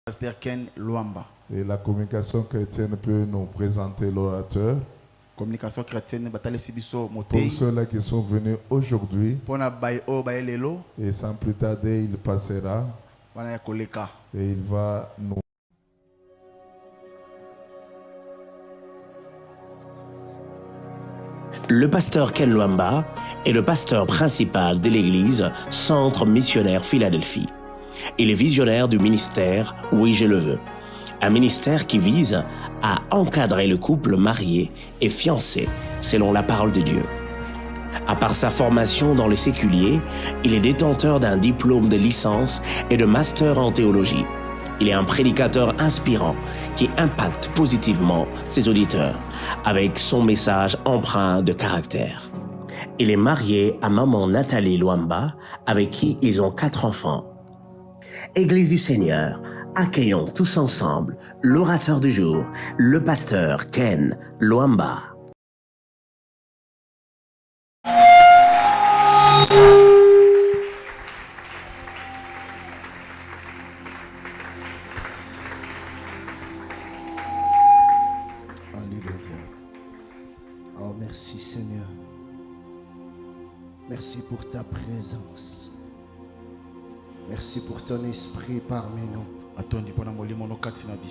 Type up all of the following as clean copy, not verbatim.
Pasteur Ken Luamba. Et la communication chrétienne peut nous présenter l'orateur. Communication chrétienne, Pour ceux-là qui sont venus aujourd'hui, lelo. et sans plus tarder, il passera et il va nous. Le pasteur Ken Luamba est le pasteur principal de l'église Centre Missionnaire Philadelphie. Il est visionnaire du ministère Oui, je le veux. Un ministère qui vise à encadrer le couple marié et fiancé selon la parole de Dieu. À part sa formation dans le séculier, il est détenteur d'un diplôme de licence et de master en théologie. Il est un prédicateur inspirant qui impacte positivement ses auditeurs avec son message empreint de caractère. Il est marié à maman Nathalie Luamba, avec qui ils ont 4 enfants. Église du Seigneur, accueillons tous ensemble l'orateur du jour, le pasteur Ken Luamba. Alléluia. Oh, merci Seigneur. Merci pour ta présence. Merci pour ton esprit parmi nous.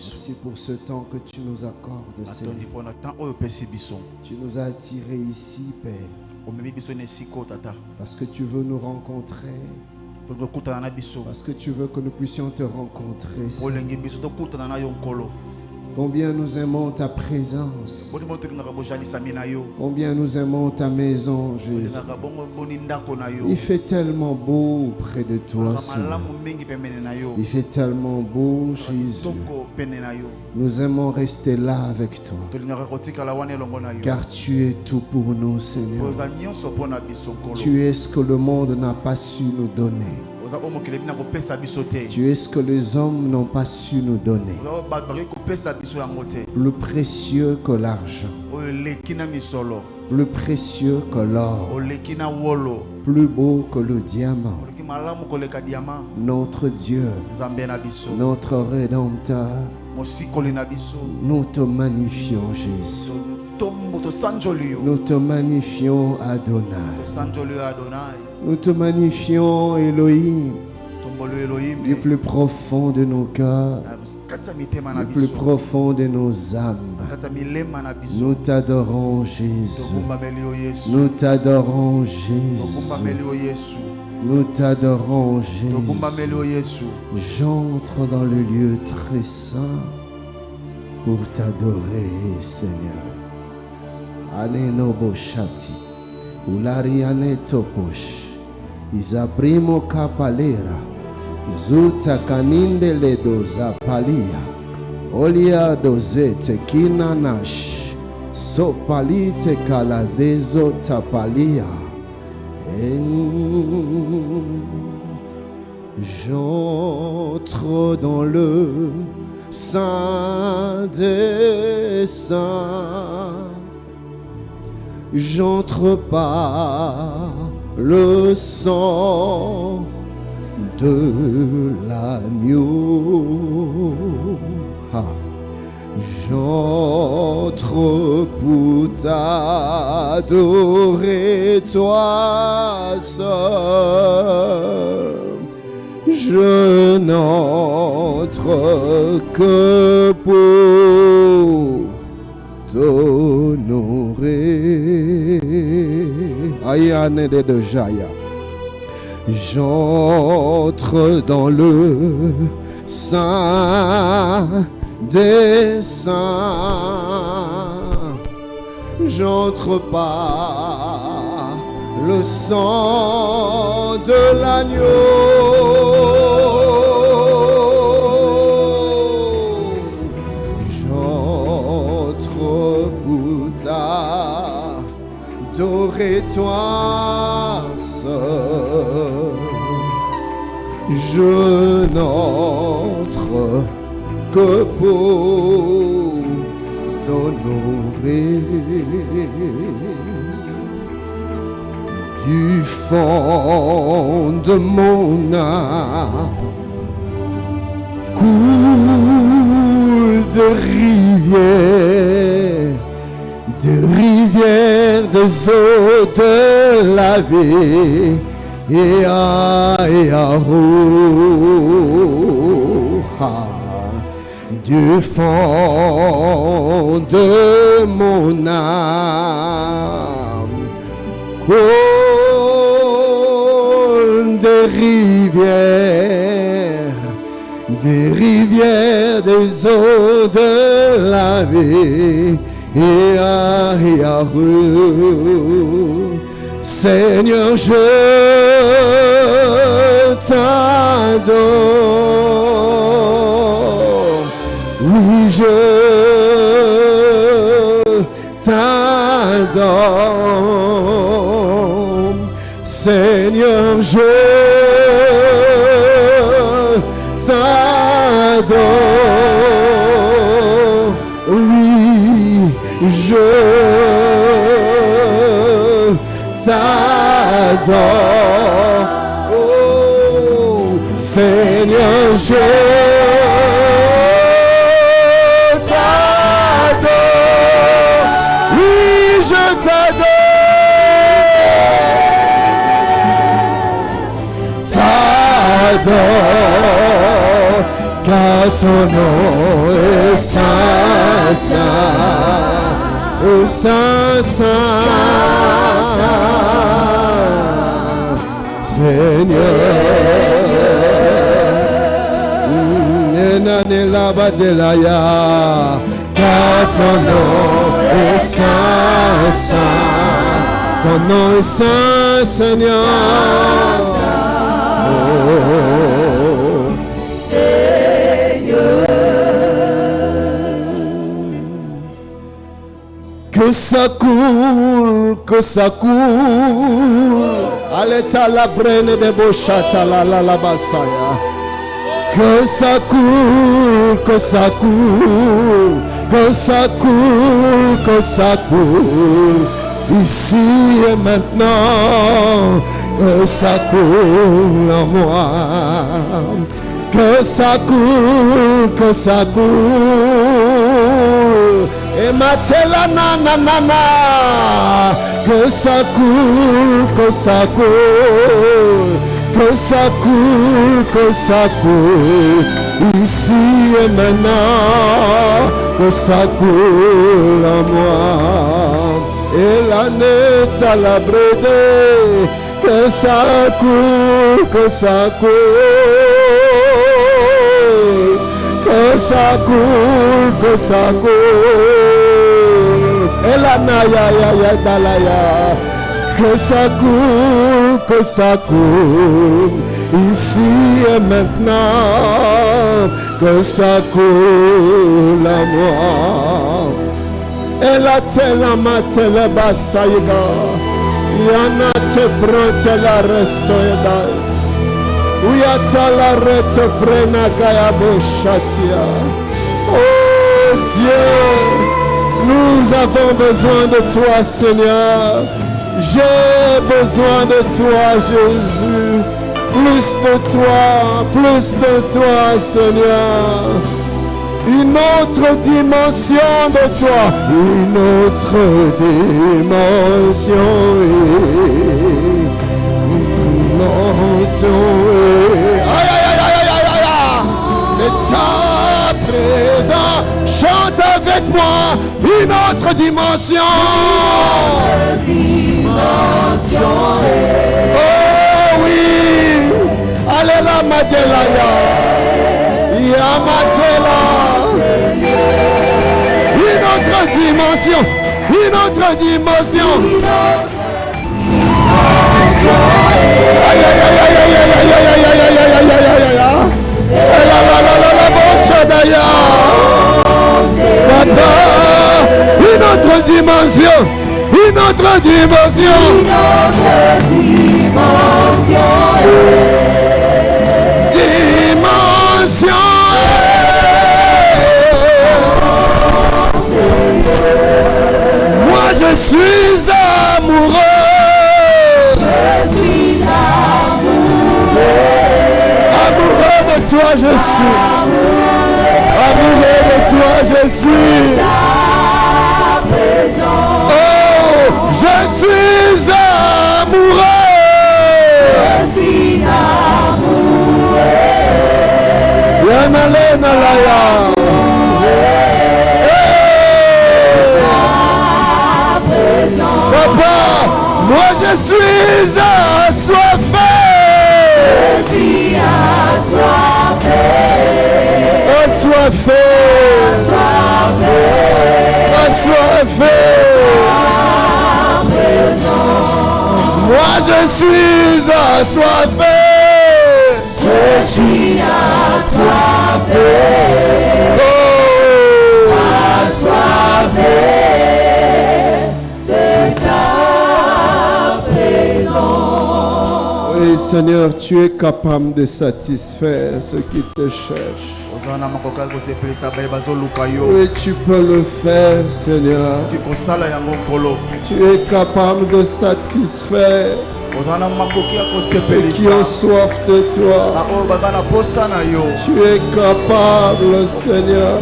Merci pour ce temps que tu nous accordes, Seigneur. Tu nous as attirés ici, Père, parce que tu veux nous rencontrer, parce que tu veux que nous puissions te rencontrer, Seigneur. Combien nous aimons ta présence. Combien nous aimons ta maison, Jésus. Il fait tellement beau près de toi, Seigneur. Il fait tellement beau, Jésus. Nous aimons rester là avec toi, car tu es tout pour nous, Seigneur. Tu es ce que le monde n'a pas su nous donner. Tu es ce que les hommes n'ont pas su nous donner. Plus précieux que l'argent, plus précieux que l'or, plus beau que le diamant. Notre Dieu, notre Rédempteur, nous te magnifions, Jésus. Nous te magnifions, Adonai. Nous te magnifions, Elohim, du plus profond de nos cœurs, du plus profond de nos âmes. Nous t'adorons, Jésus. Nous t'adorons, Jésus. Nous t'adorons, Jésus. J'entre dans le lieu très saint pour t'adorer, Seigneur. Alenobo Shati, Ulariane Toposh. Isaprimo kapalera, zuta kaninde le doza palia, olia dozete kinanash, sopalite kaladezo tapalia. J'entre dans le Saint des Saints, j'entre par le sang de l'agneau. J'entre pour t'adorer, toi seul. Je n'entre que pour t'honorer. Ayane de Jaya. J'entre dans le Saint des Saints. J'entre par le sang de l'agneau. J'entre pour t'adorer, toi seul. Je n'entre que pour t'honorer. Du fond de mon âme coule de rivières, de eaux de la vie, et du fond de mon âme, coule des rivières, des eaux de la vie, et Seigneur, je t'adore. Oui, je t'adore. Seigneur, je t'adore. Oui, je t'adore. Oh, Seigneur, je t'adore. Oui, je t'adore. Car ton nom est saint, saint, saint, saint, Seigneur. Car ton nom est saint, saint, ton nom est saint, Seigneur. Oh, que ça coule, allez à la brenne de Bochata, la basaya. Que ça coule, que ça coule, que ça coule, que ça coule, ici et maintenant, que ça coule en moi. Que ça coule, que ça coule. Et matela nanana, que ça coule, que ça coule, que ça coule, que ça coule, ici et maintenant, que ça coule en moi. Et l'année à la brédée, que ça coule, que ça coule, que ça coule, que ça coule. Et la naya ya ya dalaya, que ça coule, ici et maintenant, que ça coule à moi. Et la tela matela basaïga, yana te prante la resoedas. Uyatala rete prena gaya bochatia. Oh Dieu, nous avons besoin de toi, Seigneur. J'ai besoin de toi, Jésus. Plus de toi, Seigneur. Une autre dimension de toi. Une autre dimension. Aïe, aïe, aïe, aïe, aïe, aïe, aïe. Et ta présence, chante avec moi. Une autre dimension. Oh oui. Allez la Madelaya. Yamatela. Une autre dimension. Une autre dimension. Aïe aïe aïe aïe aïe aïe aïe aïe aïe aïe aïe aïe aïe aïe. La bochadaya. Papa, une autre dimension. Une autre dimension. Dimension. Moi je suis amoureux. Amoureux de toi je suis. Amoureux de toi, je suis. Oh, je suis amoureux. Je suis amoureux. Yanalena laya. Papa, moi je suis assoiffé. Je suis assoiffé. Assoiffé. Assoiffé. Moi je suis assoiffé. Je suis assoiffé. Oh. Assoiffé. Oui, Seigneur, tu es capable de satisfaire ceux qui te cherchent. Oui, tu peux le faire, Seigneur. Tu es capable de satisfaire ceux qui ont soif de toi. Tu es capable, Seigneur.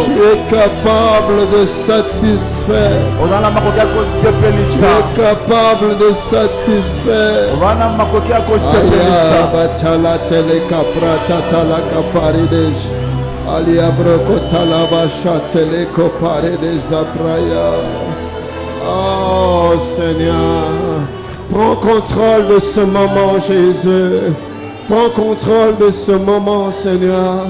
Tu es capable de satisfaire. Tu es capable de satisfaire. Oh Seigneur, prends contrôle de ce moment, Jésus. Prends contrôle de ce moment, Seigneur.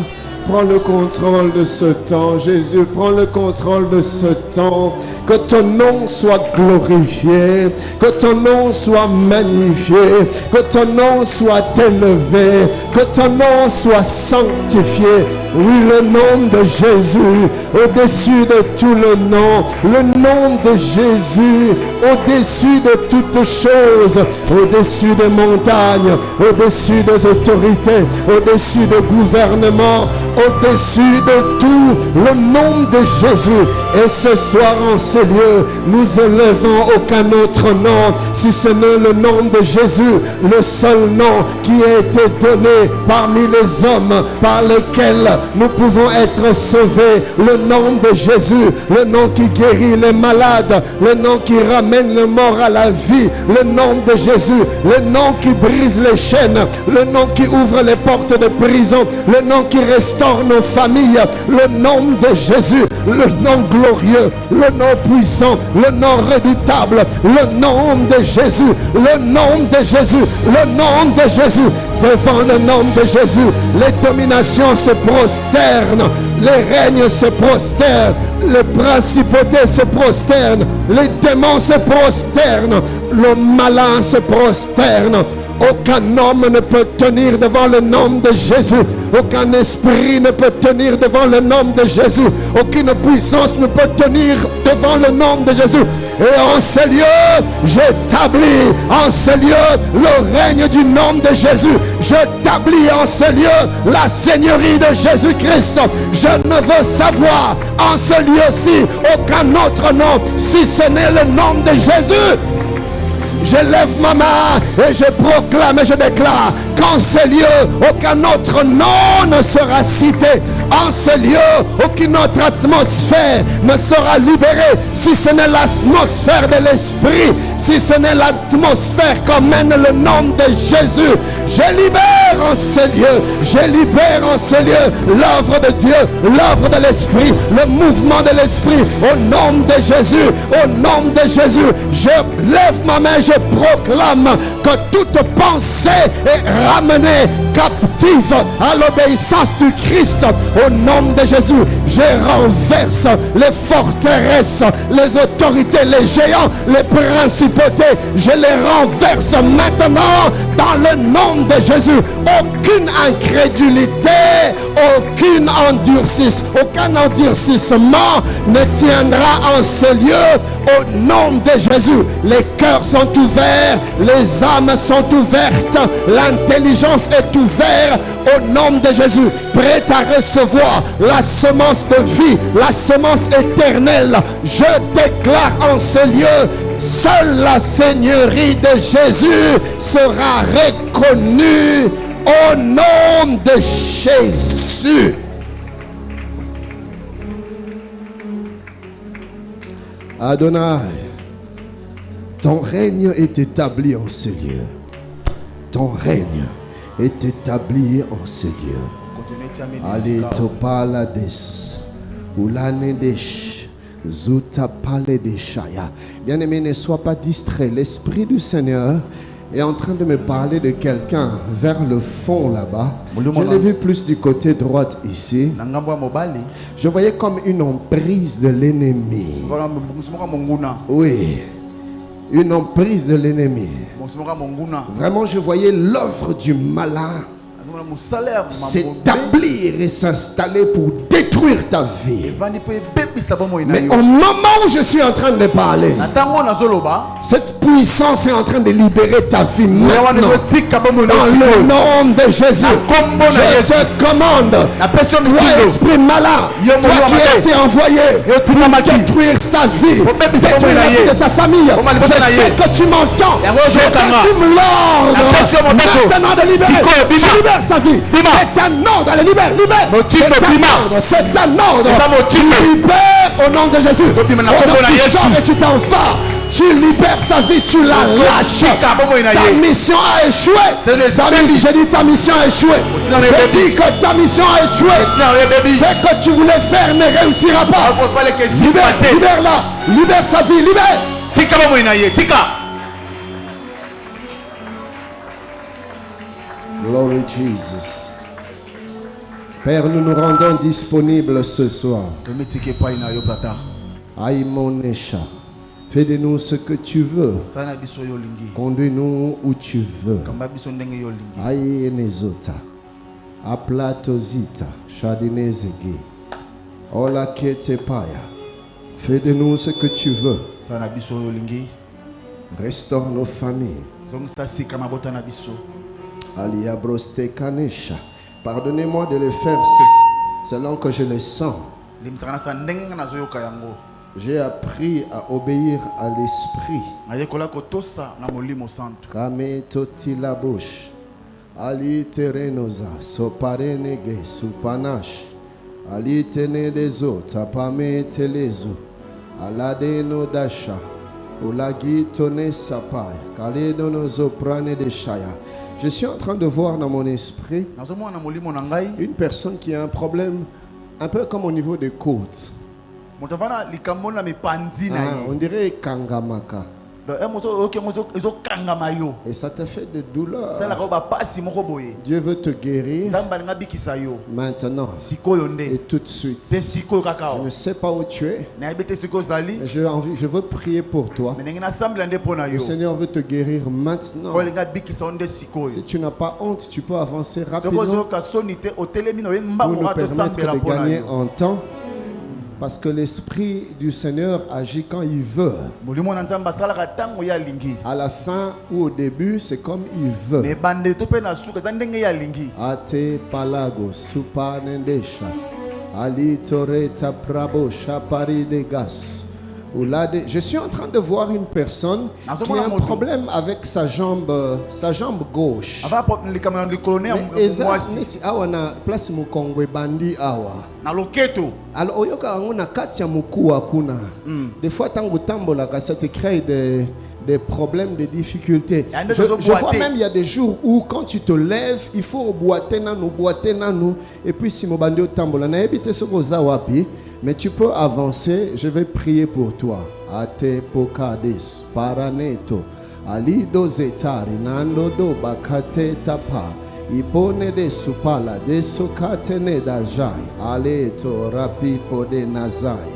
Prends le contrôle de ce temps, Jésus. Prends le contrôle de ce temps. Que ton nom soit glorifié. Que ton nom soit magnifié. Que ton nom soit élevé. Que ton nom soit sanctifié. Oui, le nom de Jésus, au-dessus de tout le nom. Le nom de Jésus, au-dessus de toutes choses. Au-dessus des montagnes. Au-dessus des autorités. Au-dessus des gouvernements. Au-dessus de tout, le nom de Jésus. Et ce soir en ces lieux, nous élevons aucun autre nom, si ce n'est le nom de Jésus, le seul nom qui a été donné parmi les hommes par lesquels nous pouvons être sauvés. Le nom de Jésus, le nom qui guérit les malades, le nom qui ramène les morts à la vie, le nom de Jésus, le nom qui brise les chaînes, le nom qui ouvre les portes de prison, le nom qui restaure nos familles, le nom de Jésus, le nom glorieux, le nom puissant, le nom redoutable, le nom de Jésus, le nom de Jésus, le nom de Jésus. Devant le nom de Jésus, les dominations se prosternent, les règnes se prosternent, les principautés se prosternent, les démons se prosternent, le malin se prosterne. Aucun homme ne peut tenir devant le nom de Jésus. Aucun esprit ne peut tenir devant le nom de Jésus. Aucune puissance ne peut tenir devant le nom de Jésus. Et en ce lieu, j'établis en ce lieu le règne du nom de Jésus. J'établis en ce lieu la seigneurie de Jésus-Christ. Je ne veux savoir en ce lieu-ci aucun autre nom si ce n'est le nom de Jésus. Je lève ma main et je proclame et je déclare qu'en ce lieu, aucun autre nom ne sera cité. En ce lieu, aucune autre atmosphère ne sera libérée si ce n'est l'atmosphère de l'Esprit, si ce n'est l'atmosphère qu'emmène le nom de Jésus. Je libère en ce lieu, je libère en ce lieu l'œuvre de Dieu, l'œuvre de l'Esprit, le mouvement de l'Esprit. Au nom de Jésus, au nom de Jésus, je lève ma main, je proclame que toute pensée est ramenée captive à l'obéissance du Christ. Au nom de Jésus, je renverse les forteresses, les autorités, les géants, les principautés. Je les renverse maintenant dans le nom de Jésus. Aucune incrédulité, aucun endurcissement ne tiendra en ce lieu. Au nom de Jésus, les cœurs sont ouverts, les âmes sont ouvertes, l'intelligence est ouverte. Au nom de Jésus, prête à recevoir la semence de vie, la semence éternelle. Je déclare en ce lieu, seule la seigneurie de Jésus sera reconnue au nom de Jésus. Adonai, ton règne est établi en ce lieu. Ton règne est établi en ce lieu. Allez, topalades, ulanedesh, zutapaledeshaya. Bien-aimé, ne sois pas distrait. L'Esprit du Seigneur est en train de me parler de quelqu'un vers le fond là-bas. Je l'ai vu plus du côté droite ici. Je voyais comme une emprise de l'ennemi. Oui, une emprise de l'ennemi. Vraiment, je voyais l'œuvre du malin s'établir et s'installer pour détruire ta vie. Mais au moment où je suis en train de parler, cette puissance est en train de libérer ta vie maintenant. Dans le nom de Jésus, je te commande, toi esprit malin, toi qui as été envoyé pour détruire sa vie, détruire la vie de sa famille, je sais que tu m'entends. Je t'assume l'ordre maintenant de libérer. Tu libères sa vie. C'est un ordre. Allez, libère. C'est un ordre. Tu libères au nom de Jésus. Au nom tu sors et tu t'en vas. Tu libères sa vie, tu la lâches. Ta mission a échoué. J'ai dit ta mission a échoué. Je dis que ta mission a échoué. Ce que tu voulais faire ne réussira pas. Libère-la. Libère sa vie. Libère. Glory Jesus. Père, nous nous rendons disponibles ce soir. Aïmonesha. Fais de nous ce que tu veux. Conduis-nous où tu veux. Aïe Nezota. Aplatozita. Shadinezege. Ola Ketepaya. Fais de nous ce que tu veux. Restaure nos familles. Aliabroste Kanesha. Pardonnez-moi de le faire selon que je le sens. J'ai appris à obéir à l'esprit. Kame toti la bouche. Ali terenosa. Soparenege supanash. Ali tene dezo. Tapame telezo. Aladeno dasha. Ulagi tone sapaya. Kaledono zoprane de shaya. Je suis en train de voir dans mon esprit une personne qui a un problème un peu comme au niveau des côtes. On dirait Kangamaka. Et ça te fait de douleur. Dieu veut te guérir maintenant et tout de suite. Je ne sais pas où tu es, mais je veux prier pour toi. Le Seigneur veut te guérir maintenant. Si tu n'as pas honte, tu peux avancer rapidement pour nous permettre de gagner en temps. Parce que l'Esprit du Seigneur agit quand il veut. À la fin ou au début, c'est comme il veut. Ate palago supanendesha. Ali toreta prabo shapari de gas. Je suis en train de voir une personne qui a un problème avec sa jambe gauche. Alors, des fois, ça te crée des problèmes, des difficultés. Je vois même il y a des jours où quand tu te lèves, il faut boiter nanou. Et puis si mon bandi au tambola, mais tu peux avancer. Je vais prier pour toi. Ate pokades paraneto alido zetari nando do bakate tapa ipone de supala de sokatene dajai aleto rapipo de nazai.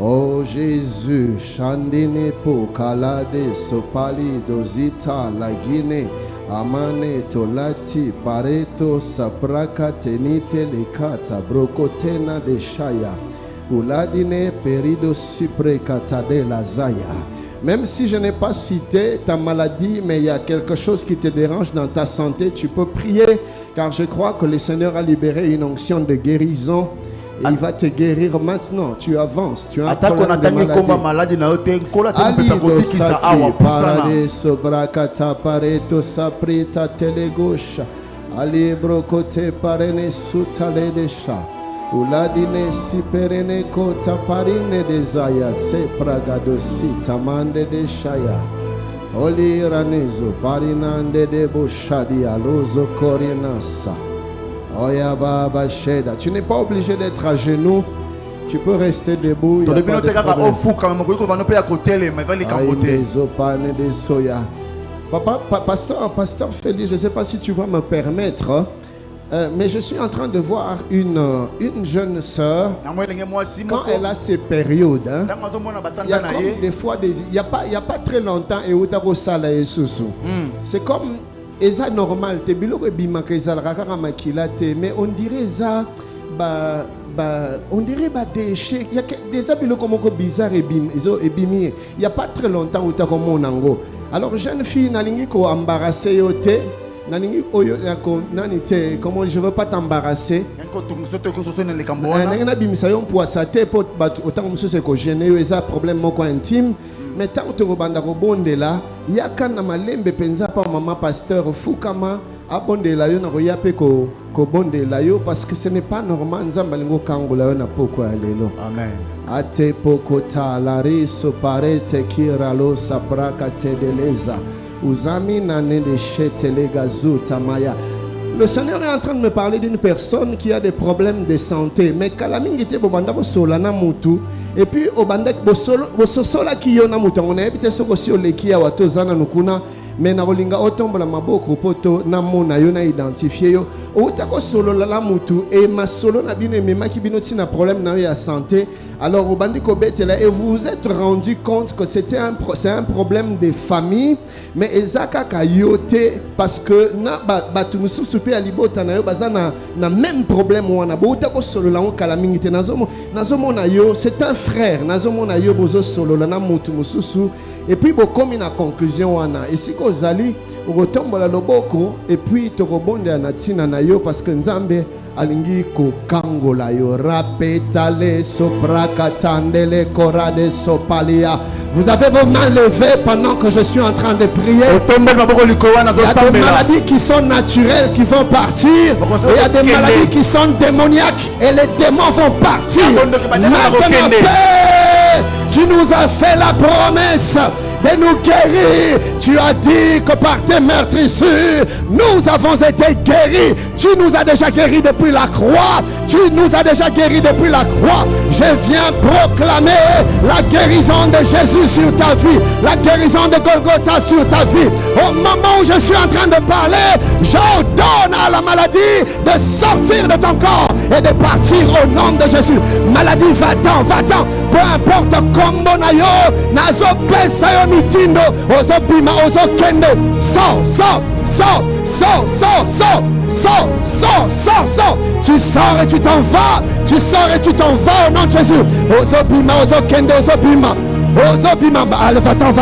Oh Jésus, chandine pokala de sopali dozita la Guinée. Amane tolati pareto sapraka tenite lekata brokotena de shaya. Uladine perido sipre katade la zaya. Même si je n'ai pas cité ta maladie, mais il y a quelque chose qui te dérange dans ta santé, tu peux prier, car je crois que le Seigneur a libéré une onction de guérison. Et il va te guérir maintenant. Tu avances. Tu as un problème de maladie. Alido saki parade sobrakata pareto saprita telegosha. Ali brokote parene sutale desha. Uladine si perene kota parine de zaya se pragado si tamande de shaya. Oli ranezo parinande de boshadi alozo korinasa. Oya baba sheda. Tu n'es pas obligé d'être à genoux. Tu peux rester debout. Il y a pas de problème. Papa, pasteur Félix, je ne sais pas si tu vas me permettre. Mais je suis en train de voir une jeune sœur. Quand elle a ces périodes, il y a comme des fois, il n'y a pas très longtemps, c'est comme, c'est normal, mais on dirait ça, on dirait des déchets. Il y a des habits bizarres et il n'y a pas très longtemps où tu as comme mon ango. Alors, jeune fille, nalingi ko embarrassé yote. Comment je veux pas t'embarrasser. Problème intime. Mais tant que tu là, il y a quand malembe penza pa maman pasteur Fukama abonde la yo na royape ko bonde la yo parce que ce n'est pas normal nzambalingo kango la yo na poko alelo. Amen. Ate poko ta la riso parete kiralo sapraka tedeleza. Uzami nane de chetele gazu tamaya. Le Seigneur est en train de me parler d'une personne qui a des problèmes de santé. Mais kalamingite bobanda bosolana mutu. Et puis obanda bosola kiyo na mutu. On a évité ce que le kia watozana nukuna. Mais na rolinga otombola maboko poto na mona yo na identifier yo. Otako solo la mutu et ma solo na bino mema ki bino tina problème na ya santé. Alors obandi ko betela et vous vous êtes rendu compte que c'est un problème de famille mais ezaka kayote parce que na batu mususu pe alibota na yo bazana na même problème wana bo otako solo la on kala mingite nazomo na yo c'est un frère nazomo na yo bozo solo la na mutu mususu. Et puis, comme une conclusion, et si vous allez, vous retombez à l'oboko, et puis vous rebondez à Natina Nayo, parce que Nzambe, alingi ko kangola yo, rapetale soprakatandele korade sopalia. Vous avez vos mains levées pendant que je suis en train de prier. Il y a des maladies qui sont naturelles qui vont partir. Et il y a des maladies qui sont démoniaques et les démons vont partir. Maintenant, Père, tu nous as fait la promesse de nous guérir. Tu as dit que par tes meurtrissures, nous avons été guéris. Tu nous as déjà guéris depuis la croix. Tu nous as déjà guéris depuis la croix. Je viens proclamer la guérison de Jésus sur ta vie. La guérison de Golgotha sur ta vie. Au moment où je suis en train de parler, j'ordonne à la maladie de sortir de ton corps et de partir au nom de Jésus. Maladie, va-t'en, va-t'en. Peu importe comment nayo, nazo pesa yo mitindo, ozo bima, ozo kende. Sors. Tu sors et tu t'en vas. Tu sors et tu t'en vas au nom de Jésus. Ozo bima, ozo kende, ozo bima. Allez, va-t'en.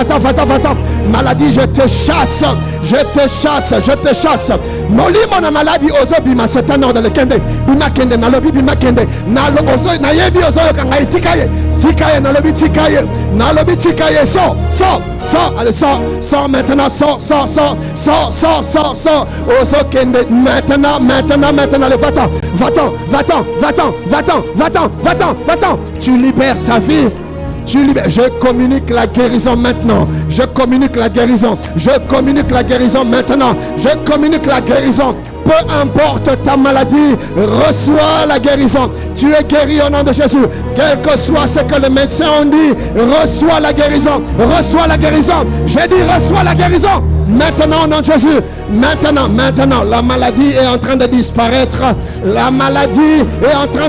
Maladie, je te chasse. Moli mon maladie, ozo bima, c'est un ordre de kende. Bima kende, nalobi bima kende. Nalo ozo, nayebi ozo yokangai tikaye. Tikaye, nalobi tikaye. Sors, allez, sors maintenant, sors. Ozo kende, maintenant, allez, va-t'en. Tu libères sa vie. Je communique la guérison maintenant. Je communique la guérison maintenant. Je communique la guérison. Peu importe ta maladie, reçois la guérison. Tu es guéri au nom de Jésus. Quel que soit ce que les médecins ont dit, reçois la guérison. J'ai dit reçois la guérison. Maintenant au nom de Jésus. Maintenant, la maladie est en train de disparaître. Maintenant. La maladie est en train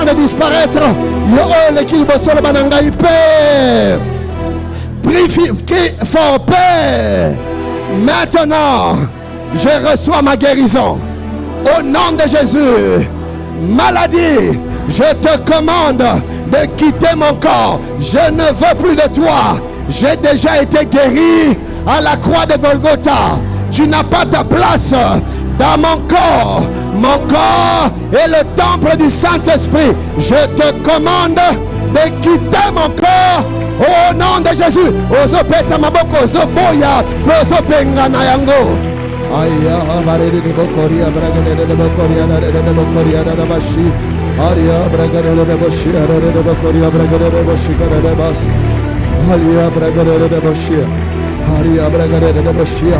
de disparaître. Prie fort, Père. Maintenant, je reçois ma guérison. Au nom de Jésus. Maladie, je te commande de quitter mon corps. Je ne veux plus de toi. J'ai déjà été guéri à la croix de Golgotha. Tu n'as pas ta place dans mon corps. Mon corps est le temple du Saint-Esprit. Je te commande de quitter mon corps au nom de Jésus. Ozo peta maboko, ozo boya, ozo penga na yango. Aya barere de bokoria bragade de bokoria de bokoria de bashi. Aria bragade de bashi de bokoria bragade de bashi de bas. Aria bragade de bashi. Aria bragade de bashi.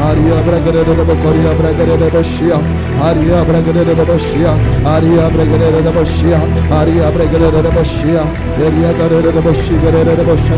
Aria bragade de bokoria bragade de bashi. Aria bragade de bashi. Aria bragade de bashi. Aria bragade de bashi. Aria bragade de bashi de bashi.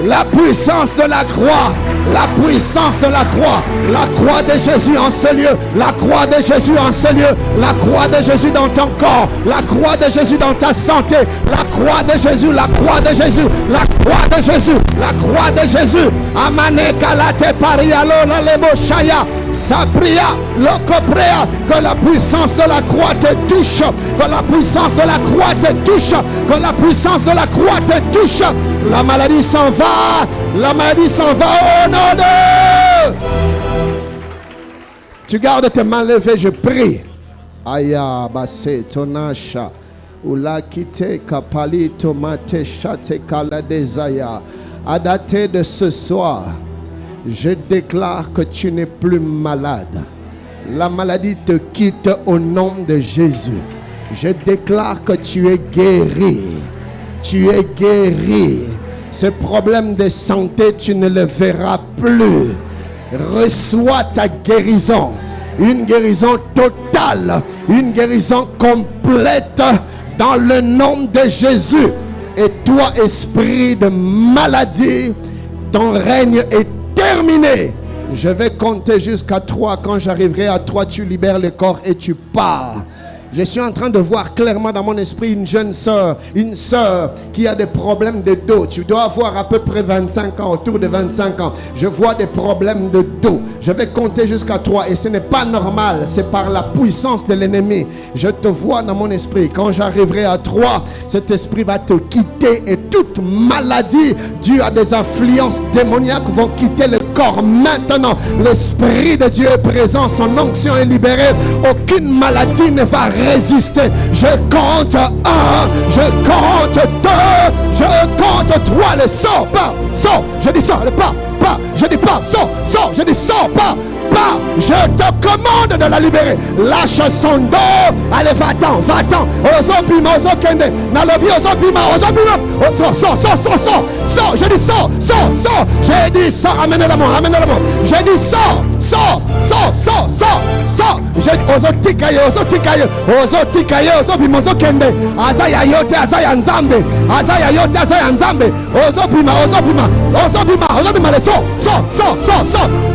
La puissance de la croix, la puissance de la croix de Jésus en ce lieu, la croix de Jésus en ce lieu, la croix de Jésus dans ton corps, la croix de Jésus dans ta santé, la croix de Jésus, la croix de Jésus, la croix de Jésus, la croix de Jésus. Amane kalate parialo la leboshaya, sabria lokoprea, que la puissance de la croix te touche, que la puissance de la croix te touche, que la puissance de la croix te touche. La maladie s'en va, la maladie s'en va au nom de... Tu gardes tes mains levées, je prie. Aya basse tonasha, ula kite kapali tomate chate kala desaya. À dater de ce soir, je déclare que tu n'es plus malade. La maladie te quitte au nom de Jésus. Je déclare que tu es guéri. Tu es guéri. Ce problème de santé, tu ne le verras plus. Reçois ta guérison. Une guérison totale. Une guérison complète dans le nom de Jésus. Et toi, esprit de maladie, ton règne est terminé. Je vais compter jusqu'à 3. Quand j'arriverai à 3, tu libères le corps et tu pars. Je suis en train de voir clairement dans mon esprit une jeune sœur, une sœur qui a des problèmes de dos. Tu dois avoir à peu près 25 ans, autour de 25 ans. Je vois des problèmes de dos. Je vais compter jusqu'à 3 et ce n'est pas normal. C'est par la puissance de l'ennemi. Je te vois dans mon esprit. Quand j'arriverai à 3, cet esprit va te quitter et toute maladie due à des influences démoniaques vont quitter le corps maintenant. L'esprit de Dieu est présent, son onction est libérée. Aucune maladie ne va résister. Je compte 1, je compte 2, je compte 3. Le sort, pas, sort. Je dis sort, le pas. Je dis pas, sors, je dis sors, pas. Je te commande de la libérer. Lâche son dos. Allez, va-t'en. Ozo bima, ozo kende. Nalobi, ozo bima. Sors. Je dis sors. Je dis sors. Amène la main. Je dis sors. Je dis ozo tikaye. Ozo bima, ozo kende. Azaya yote, azaya nzambe. Ozo bima. Le sors.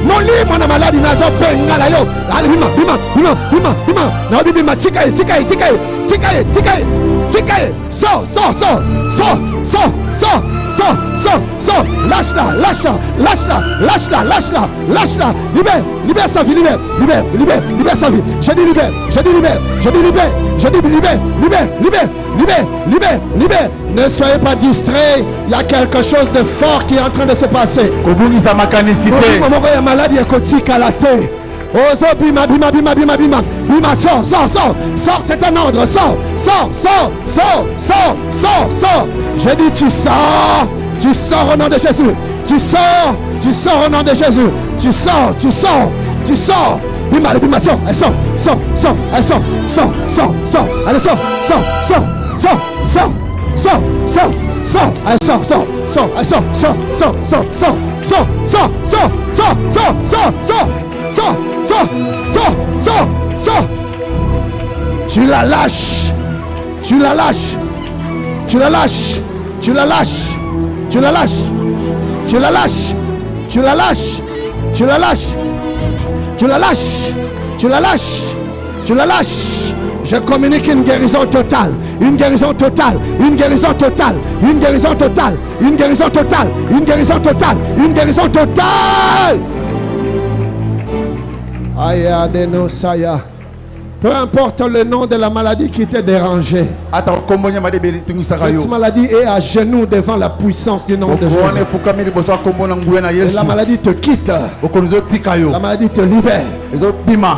Moli mwana maladi nazo bengala yo. Ali bima. Na bima tikaye. Sors. Lâche-la. Libère sa vie, libère sa vie. Je dis libère. Ne soyez pas distraits. Il y a quelque chose de fort qui est en train de se passer. Kobungisa makanisite. Maladie est kotika la terre. Ozo bima. Sors, c'est un ordre. Sors. Je dis tu sors au nom de Jésus. Tu sors au nom de Jésus. Tu sors. Bima, sors. Elle sort. Allez, sors. Tu la lâches. Je communique une guérison totale. Aya de no saya. Peu importe le nom de la maladie qui t'est dérangé. Cette maladie est à genoux devant la puissance du nom de Jésus. Et la maladie te quitte. La maladie te libère.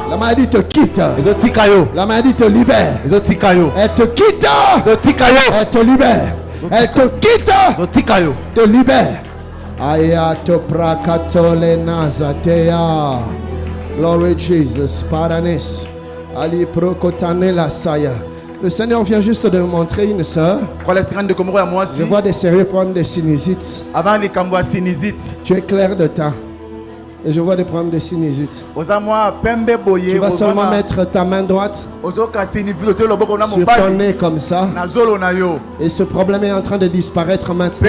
La maladie te quitte. La maladie te libère. Elle te quitte. Elle te libère. Elle te quitte. Te libère. Ayato prakatole nazatea. Glory Jesus. Paranes. Ali prokotane la saya. Le Seigneur vient juste de me montrer une sœur. Je vois des sérieux problèmes de sinusite. Tu es clair de temps. Et je vois des problèmes de sinusite. Tu vas seulement mettre ta main droite sur ton nez comme ça. Et ce problème est en train de disparaître maintenant. Ce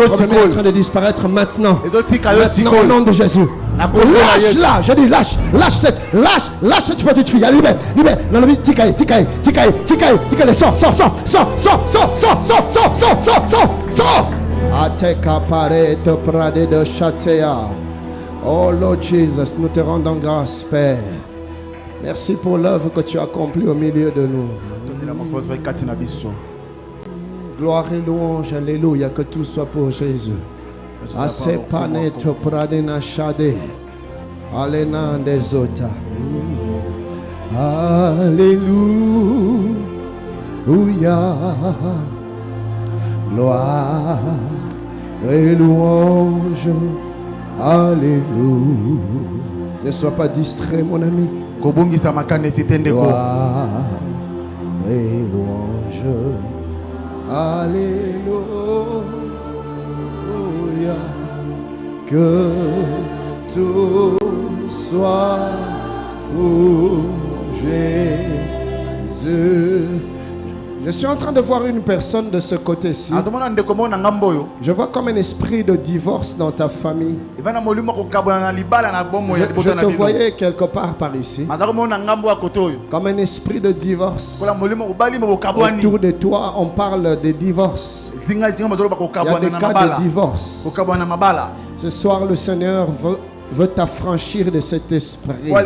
problème est en train de disparaître maintenant. Maintenant au nom de Jésus. Lâche-la, je dis lâche cette petite fille. Libère. Non, tikaï, sors. Ateka pareto prade de chatea. Oh Lord Jesus, nous te rendons grâce, Père. Merci pour l'œuvre que tu as accomplie au milieu de nous. Gloire et louange, alléluia, que tout soit pour Jésus. Asepaneto pradena shade. Alena desota. Alléluia. Gloire et louange. Alléluia. Ne sois pas distrait, mon ami. Gloire et louange. Alléluia. Que tout soit pour Jésus. Je suis en train de voir une personne de ce côté-ci. Je vois comme un esprit de divorce dans ta famille. Je te voyais quelque part par ici. Comme un esprit de divorce. Autour de toi, on parle de divorce. Il y a des cas de divorce. Ce soir, le Seigneur veut t'affranchir de cet esprit. Gloire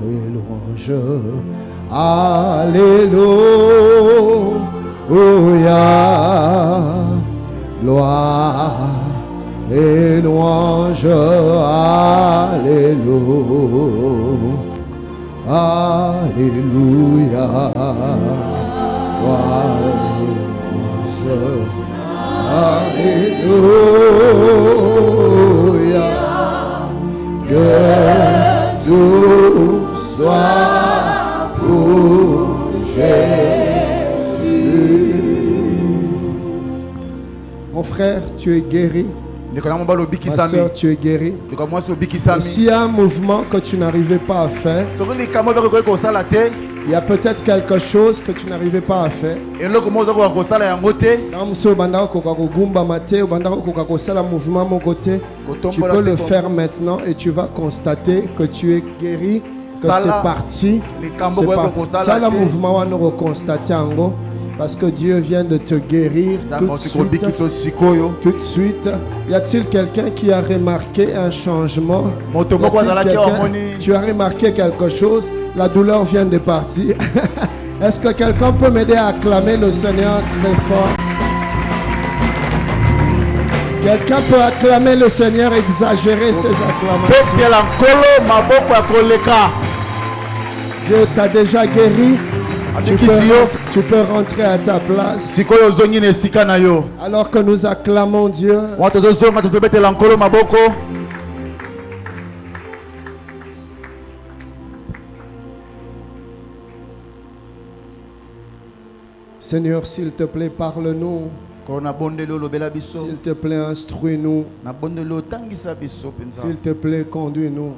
et louange. Alléluia. Gloire et louange. Alléluia. Alléluia. Gloire et louange. Alléluia. Que tout soit pour Jésus. Mon frère, tu es guéri. Ma soeur, tu es guéri. Et s'il y a un mouvement que tu n'arrivais pas à faire, il y a peut-être quelque chose que tu n'arrivais pas à faire. Tu peux le faire maintenant et tu vas constater que tu es guéri, que c'est parti. Ça, le mouvement va nous reconstater en gros. Parce que Dieu vient de te guérir tout de suite. Tout de suite. Y a-t-il quelqu'un qui a remarqué un changement? Tu as remarqué quelque chose? La douleur vient de partir. Est-ce que quelqu'un peut m'aider à acclamer le Seigneur très fort? Quelqu'un peut acclamer le Seigneur, exagérer ses acclamations. Dieu t'a déjà guéri. Tu peux rentrer à ta place. Alors que nous acclamons Dieu. Seigneur, s'il te plaît, parle-nous. S'il te plaît, instruis-nous. S'il te plaît, conduis-nous.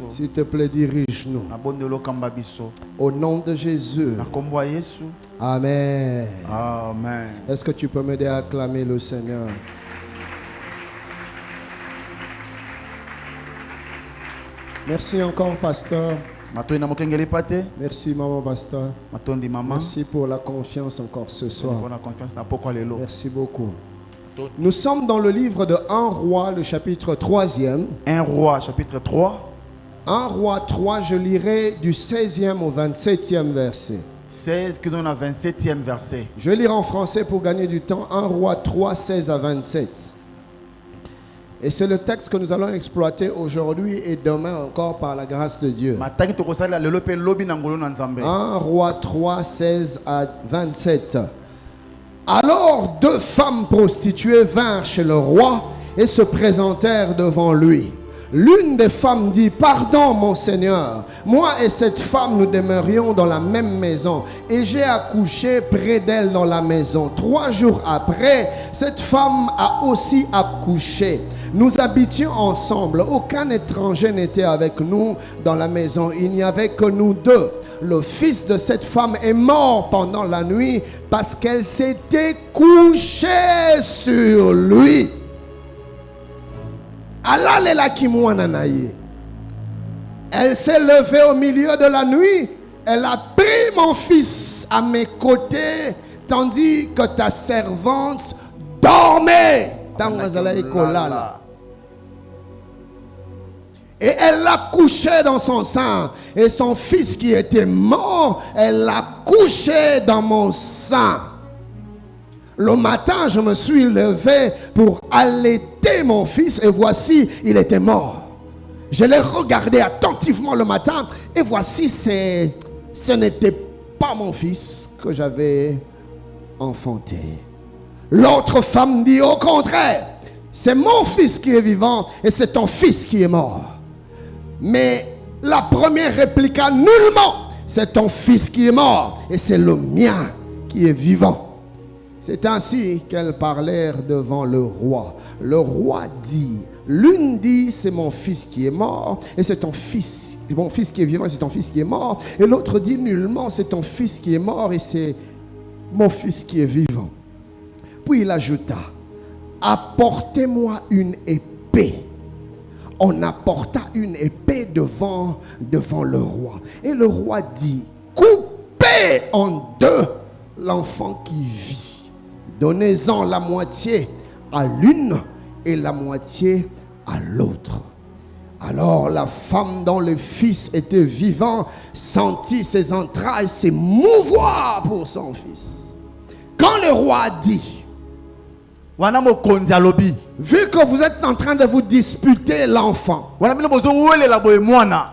S'il te plaît, dirige-nous. Au nom de Jésus. Amen. Amen. Est-ce que tu peux m'aider à acclamer le Seigneur? Merci encore, pasteur. Merci, maman pasteur. Merci pour la confiance encore ce soir. Merci beaucoup. Nous sommes dans le livre de 1 Roi, le chapitre 3e. 1 Roi, chapitre 3. 1 Roi 3, je lirai du 16e au 27e verset. 16 qui donne à 27e verset. Je vais lire en français pour gagner du temps. 1 Roi 3, 16 à 27. Et c'est le texte que nous allons exploiter aujourd'hui et demain encore par la grâce de Dieu. 1 Roi 3, 16 à 27. Alors 2 femmes prostituées vinrent chez le roi et se présentèrent devant lui. L'une des femmes dit: pardon mon Seigneur, moi et cette femme nous demeurions dans la même maison et j'ai accouché près d'elle dans la maison. 3 jours après, cette femme a aussi accouché. Nous habitions ensemble, aucun étranger n'était avec nous dans la maison, il n'y avait que nous 2. Le fils de cette femme est mort pendant la nuit parce qu'elle s'était couchée sur lui. Elle s'est levée au milieu de la nuit. Elle a pris mon fils à mes côtés tandis que ta servante dormait. Et elle l'a couché dans son sein. Et son fils qui était mort, elle l'a couché dans mon sein. Le matin, je me suis levé pour allaiter mon fils et voici, il était mort. Je l'ai regardé attentivement le matin et voici, ce n'était pas mon fils que j'avais enfanté. L'autre femme dit au contraire, c'est mon fils qui est vivant et c'est ton fils qui est mort. Mais la première répliqua nullement, c'est ton fils qui est mort et c'est le mien qui est vivant. C'est ainsi qu'elles parlèrent devant le roi. Le roi dit, l'une dit, c'est mon fils qui est mort, et c'est ton fils, mon fils qui est vivant, et c'est ton fils qui est mort. Et l'autre dit, nullement, c'est ton fils qui est mort, et c'est mon fils qui est vivant. Puis il ajouta, apportez-moi une épée. On apporta une épée devant le roi. Et le roi dit, coupez en 2 l'enfant qui vit. Donnez-en la moitié à l'une et la moitié à l'autre. Alors la femme dont le fils était vivant sentit ses entrailles s'émouvoir pour son fils. Quand le roi dit, vu que vous êtes en train de vous disputer l'enfant,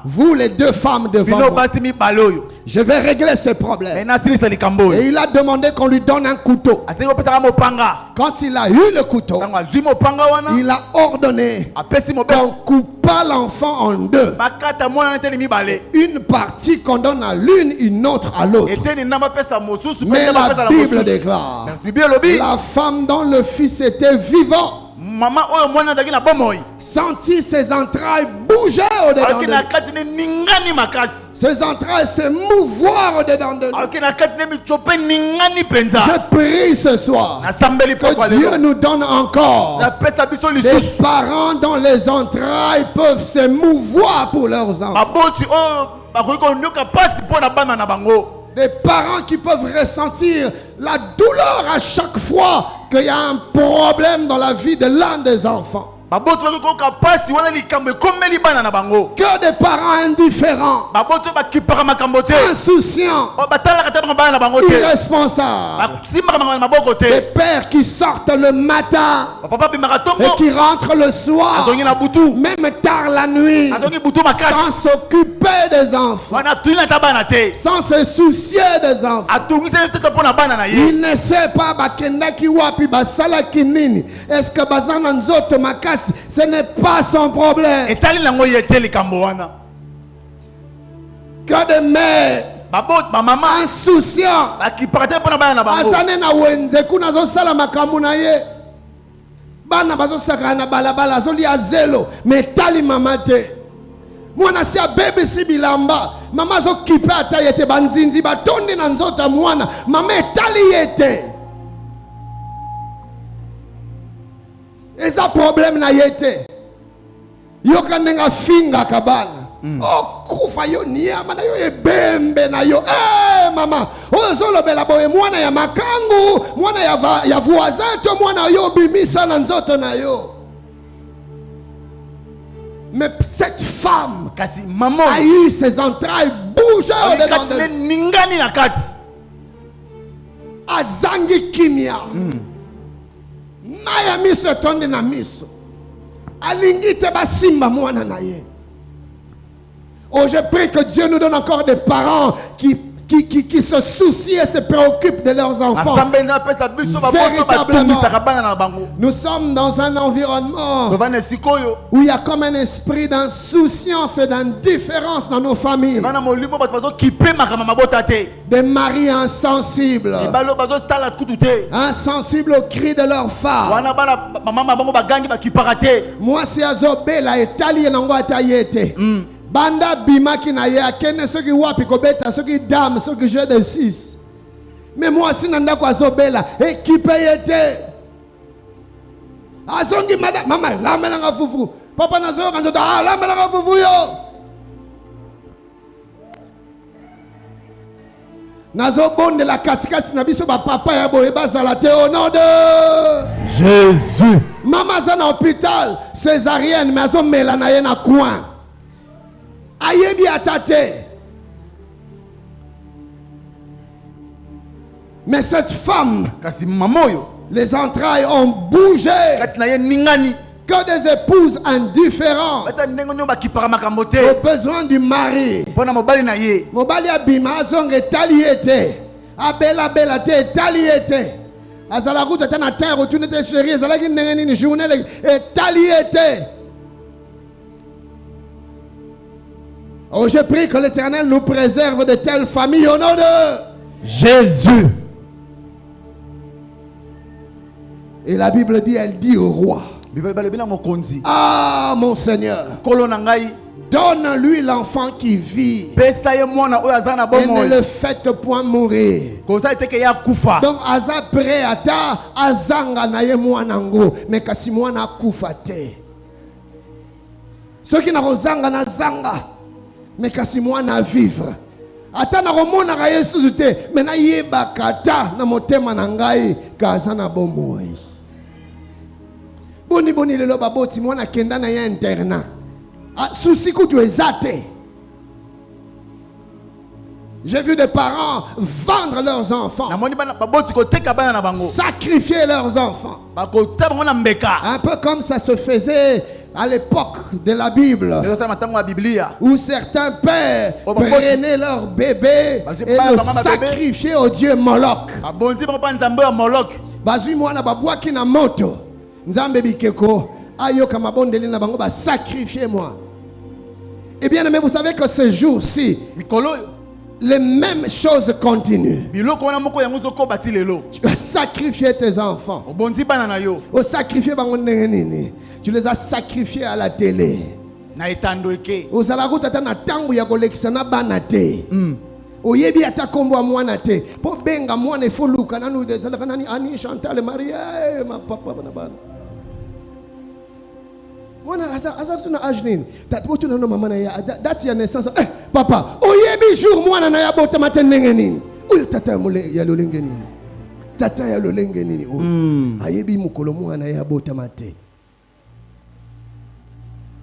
vous les 2 femmes devant moi, je vais régler ces problèmes. Et il a demandé qu'on lui donne un couteau. Quand il a eu le couteau, il a ordonné qu'on coupa l'enfant en 2. Une partie qu'on donne à l'une, une autre à l'autre. Mais la Bible déclare, la femme dont le fils était vivant sentit ses entrailles bouger au-dedans de lui. Ses entrailles s'émouvoir au-dedans de lui. Je prie ce soir que Dieu nous donne encore des parents dont les entrailles peuvent s'émouvoir pour leurs enfants. Des parents qui peuvent ressentir la douleur à chaque fois qu'il y a un problème dans la vie de l'un des enfants. Que des parents indifférents, insouciants, irresponsables, des pères qui sortent le matin et qui rentrent le soir, même tard la nuit, sans s'occuper des enfants, sans se soucier des enfants. Il ne sait pas est-ce que bazana nzoto makasi. Ce n'est pas son problème. Que des mères insouciants azane na wenze kuna zosala makambo na ye bana bazosaka na balabala azolia zelo metali mama te mwana si abebisi bilamba mama azokipe ata ye te banzinzi batondi na nzota mwana mama etali ye te. Eza problème na yete. Yo kanenga finga kabana. Oh kufa yo niama na yo ebembe na yo. Mama, ozolo bela boye mwana ya makangu, mwana ya voisin to mwana yo bimisa na nzoto na yo. Mais cette femme a eu ses entrailles bougées au-dedans de azangi kimia. Maya miso tonde na miso. Alingi te basimba mwana na ye. Oh, je prie que Dieu nous donne encore des parents qui se soucient et se préoccupent de leurs enfants. Véritablement, nous sommes dans un environnement où il y a comme un esprit d'insouciance et d'indifférence dans nos familles. Des maris insensibles, insensibles aux cris de leurs femmes. Moi, c'est Azobela et Tali et Nango Atayete. Banda bimaki na ye akene soki wapi kobeta soki dame soki jeu de 6. Mais moi si nanda kwa zobela équipe yete. Azongi madame mama la melanga fufu. Papa nazo kanzo la melanga fufu yo. Nazo bonde la katikati na biso ba papa ya boye bazala te au nom de Jésus. Mama zana hôpital césarienne mais azo mela na ye na coin. Ayebi atate. Mais cette femme, les entrailles ont bougé. Que des épouses indifférentes aux besoins du mari. Mobali abima zonge taliete. Abela bela te taliete. Azala route ta na terre où tu n'étais chérie. Azala ki nengeni ni journée et taliete. Oh, je prie que l'Éternel nous préserve de telles familles au nom de Jésus. Et la Bible dit, elle dit au roi, ah mon Seigneur, donne-lui l'enfant qui vit et ne le faites point mourir. Donc aza prêt à ta azanga na ye mwanango mais kasi mwana kufa te. Ceux qui n'ont zanga na zanga mais kasi mwana vivre. Ata na romona ka Yesu te mais na yeba kata na motema na ngai kaza na bomoi. Boni lelo baboti mwana kenda na ya interna. Souci kutu ezate. J'ai vu des parents vendre leurs enfants, sacrifier leurs enfants. Un peu comme ça se faisait à l'époque de la Bible, où certains pères prenaient leur bébé et le sacrifiaient au dieu Moloch. Bazui mwana babwaki na moto. Nzambe bikeko ayoka mabondeli na bango ba sacrifier moi. Et bien aimé, vous savez que ce jour-ci les mêmes choses continuent. Tu as sacrifié tes enfants. Tu les as sacrifiés à la télé. Oyebi atakombo mwana te po benga mwana ifoluka nanu de zalaka nani ani Chantal Maria ma papa bana bana mwana asa suna ajnin tatbotu na mama na ya that's your naissance papa oyebi jour mwana na ya bota matendenge nini uyo tata mule ya lolenge nini tata ya lolenge nini ayebi mukolo mwana ya bota mate.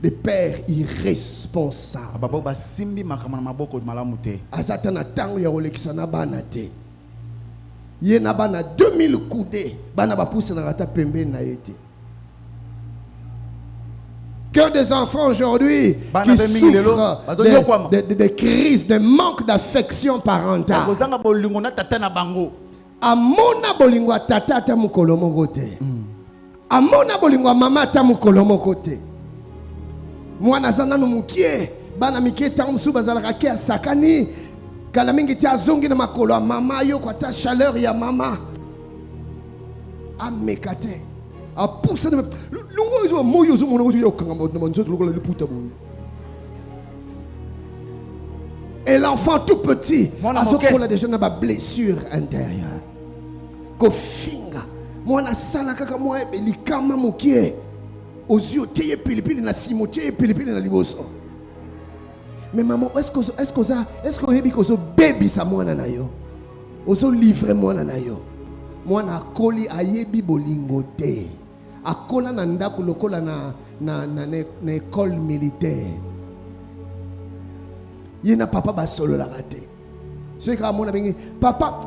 Des pères irresponsables. Azatana tango ya olekisana bana te. Ye na bana 2000 coudées. Bana ba pousse na rata pembe na yete. Que des enfants aujourd'hui qui souffrent de crises, de manque d'affection parentale. Amona bolingo tata ta mukolo moko te. Amona bolingo mama ta mukolo moko te. Mwana zana no mukie bana mikie ta msuba zalaka kia sakani kala mingi tia zongi na makolo mama yo kwa ta chaleur ya mama amekate a pousse na lungo yo moyo zo mono yo kanga na manzo lokola le puta boy. Et l'enfant tout petit azokola déjà na ba blessure intérieure ko finga mwana sala kaka mwa belikama mukie Ozio teye pilipili na simo teye pilipili na liboso. Mais maman, est-ce que yebi ko zo baby sa mwana na yo? Ozo livrer mwana na yo. Mwana akoli ayebi bolingo te. Akola na ndako lokola na école militaire. Il n'a papa ba solo la raté. C'est quand mon ami papa,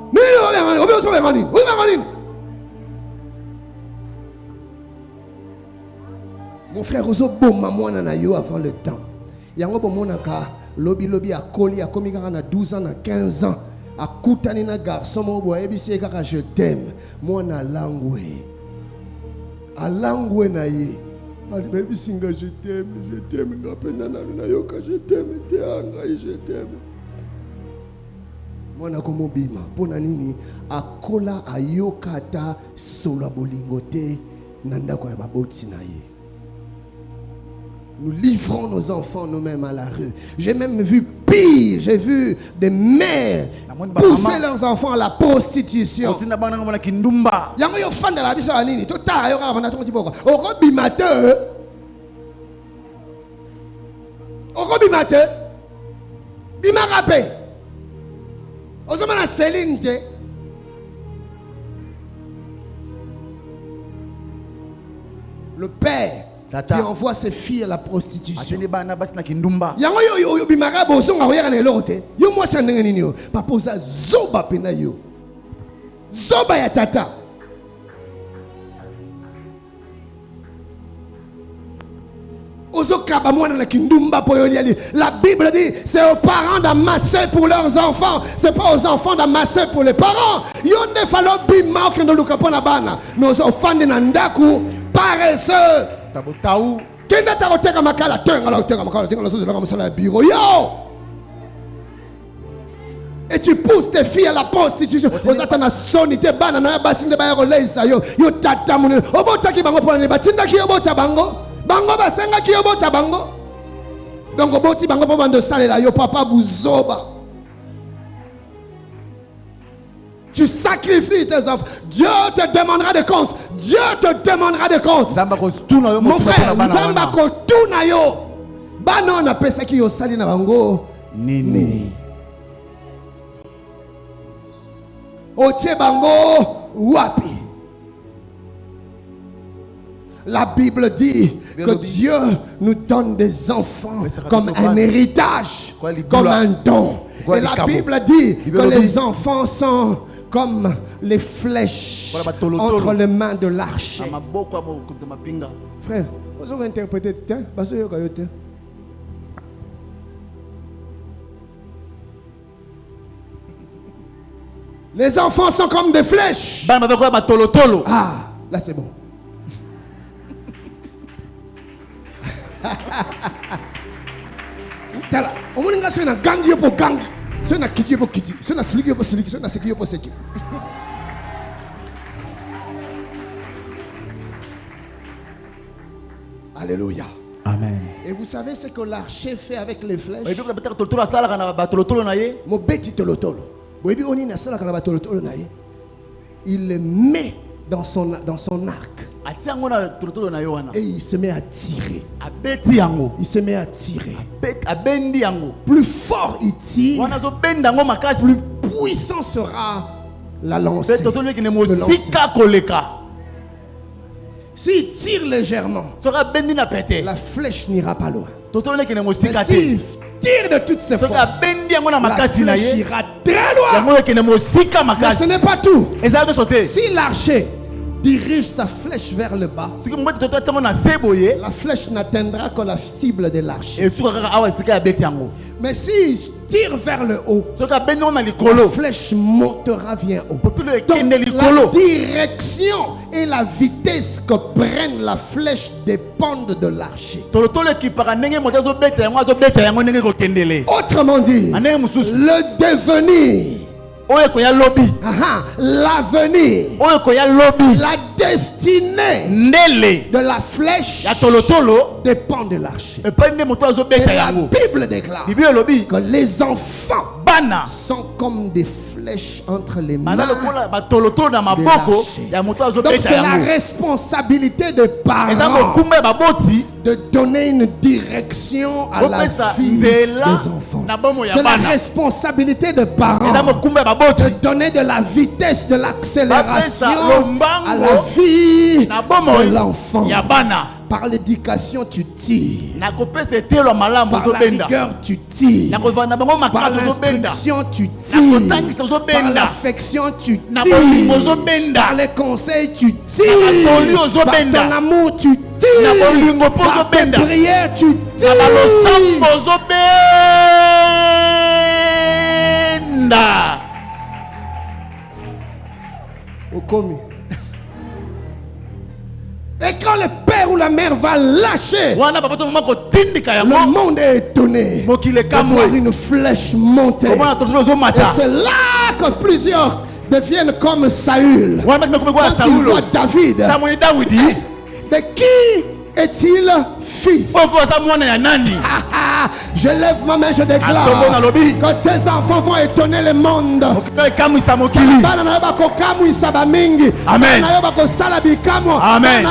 mon frère ozo bomba mwana na yo avant le temps. Yango bomona ka lobi a koli a komi na 12 ans na 15 ans a kutani na garçon mo bo ebisi kaka je t'aime mwana langwe. A langwe na ye. Baby singa je t'aime ngapenda na yo ka je t'aime te anga je t'aime. Mwana komo bima pona nini akola ayokata solo bolingote nanda kwa baboti na ye. Nous livrons nos enfants nous-mêmes à la rue. J'ai même vu pire. J'ai vu des mères pousser leurs enfants à la prostitution. Yango yo fan de la vie sur la nini. Tota yo ka bana to tiboko. Oko bimate. Oko bimate. Bima rapé. Ozomana Céline te. Le père qui envoie ses filles à la prostitution. Yango yo bimara bozonga oyaka na elote. Yo moi sandenge nini yo. Papa oza zoba pena yo. Zoba ya tata. La Bible dit c'est aux parents d'amasser pour leurs enfants, c'est pas aux enfants d'amasser pour les parents. Yonde falo bima okendo lukapona bana nos offandi na ndaku paresseux tabotau kenda taroteka makala tenga la teka makala tenga la soze la musala bureau yo. Et tu pousses tes filles à la prostitution. Aux attana sonité bana na basinde ba yoleisa yo yo tata mun obotaki bango pona ne batinda ki obota bango bango basenga ki obota bango donc oboti bango po bando salela yo papa buzoba. Tu sacrifies tes enfants. Dieu te demandera des comptes. Dieu te demandera des comptes. Mon frère, Nzamba kotuna yo. Bano na pesa ki yo sali na bango nini. Otie bango wapi. La Bible dit que Dieu nous donne des enfants comme un héritage, comme un don. Et la Bible dit que les enfants sont comme les flèches entre les mains de l'archer. Frère, vous avez interprété. Les enfants sont comme des flèches. Ah, là c'est bon. Tala, on m'a dit na gang yo po gang, c'est na kiti yo po kiti, c'est na sliki yo po sliki, c'est na seki yo po seki. Alléluia. Amen. Et vous savez ce que l'archer fait avec les flèches? Il les met dans son arc. Et il se met à tirer. Il se met à tirer. Plus fort il tire, plus puissant sera la lancée. S'il tire légèrement, la flèche n'ira pas loin. Mais s'il tire de toutes ses forces, la flèche ira très loin. Mais ce n'est pas tout. Si l'archer dirige sa flèche vers le bas, la flèche n'atteindra que la cible de l'archer. Mais s'il tire vers le haut, la flèche montera bien haut. Donc la direction et la vitesse que prenne la flèche dépendent de l'archer. Autrement dit, le devenir, l'avenir, la destinée de la flèche dépend de l'archer. Et la Bible déclare que les enfants sont comme des flèches entre les mains de l'archer. Donc c'est la responsabilité des parents de donner une direction à la vie des enfants. C'est la responsabilité des parents de donner de la vitesse, de l'accélération à la vie de l'enfant. Par l'éducation, tu tires. Par la rigueur, tu tires. Par l'instruction, tu tires. Par l'affection, tu tires. Par les conseils, tu tires. Par ton amour, tu tires. Par tes prières, tu tires. Et quand le père ou la mère va lâcher, le monde est étonné de voir une flèche monter. Et c'est là que plusieurs deviennent comme Saül. Quand il voit David, de qui est-il fils? Je lève ma main, je déclare que tes enfants vont étonner le monde. Amen. Amen.